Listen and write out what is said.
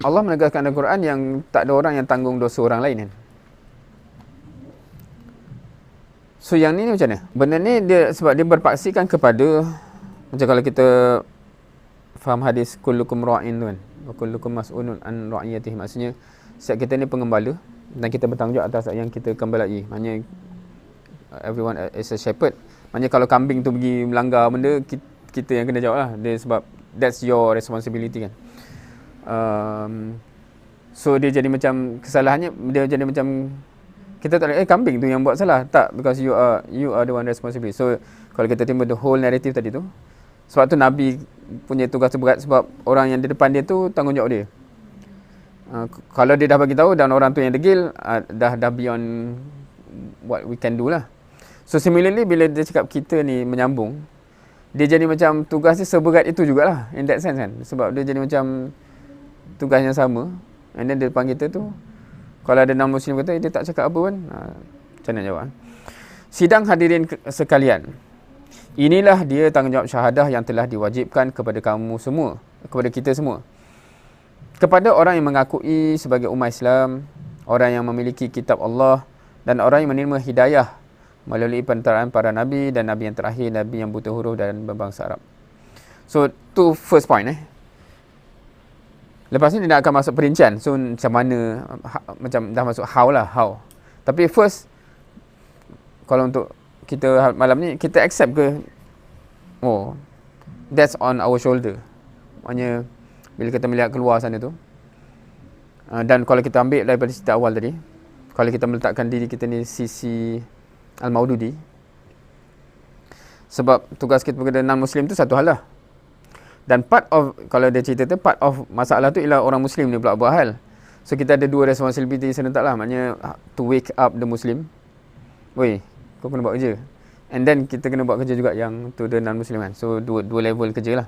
Allah menegaskan dalam Quran yang tak ada orang yang tanggung dosa orang lain kan. So yang ni macam mana? Benda ni dia sebab dia berpaksikan kepada, macam kalau kita faham hadis kullukum ra'in tu kan, wa kullukum mas'ulun an ra'iyatihi, maksudnya setiap kita ni pengembala dan kita bertanggungjawab atas yang kita gembalai. Maknanya everyone is a shepherd. Maknanya kalau kambing tu pergi melanggar benda, kita yang kena jawab lah dia, sebab that's your responsibility kan. So dia jadi macam kesalahannya, dia jadi macam kita tak kambing tu yang buat salah, tak, because you are the one responsible. So kalau kita timba the whole narrative tadi tu, sebab tu Nabi punya tugas tu berat, sebab orang yang di depan dia tu tanggungjawab dia. Kalau dia dah bagi tahu dan orang tu yang degil, dah beyond what we can do lah. So similarly bila dia cakap kita ni menyambung, dia jadi macam tugas dia seberat itu jugalah in that sense kan, sebab dia jadi macam tugas yang sama. And then di depan kita tu, kalau ada non-Muslim kata dia tak cakap apa pun, macam mana jawab? Sidang hadirin sekalian, inilah dia tanggungjawab syahadah yang telah diwajibkan kepada kamu semua, kepada kita semua, kepada orang yang mengakui sebagai umat Islam, orang yang memiliki kitab Allah, dan orang yang menerima hidayah melalui penteraan para Nabi dan Nabi yang terakhir, Nabi yang buta huruf dan berbangsa Arab. So, tu first point Lepas ni dia nak akan masuk perincian. So, macam mana, macam dah masuk how lah, how. Tapi first, kalau untuk kita malam ni, kita accept ke, oh, that's on our shoulder. Maknanya, bila kita melihat keluar sana tu, dan kalau kita ambil daripada cerita awal tadi, kalau kita meletakkan diri kita ni sisi Al-Maududi, sebab tugas kita kepada non-Muslim tu satu hal lah. Dan part of, kalau dia cerita tu, part of masalah tu ialah orang Muslim ni pula buat hal. So kita ada dua responsibility serentak lah. Maknanya to wake up the Muslim. Weh, kau kena buat kerja. And then kita kena buat kerja juga yang to the non-Muslim kan. So dua level kerja lah.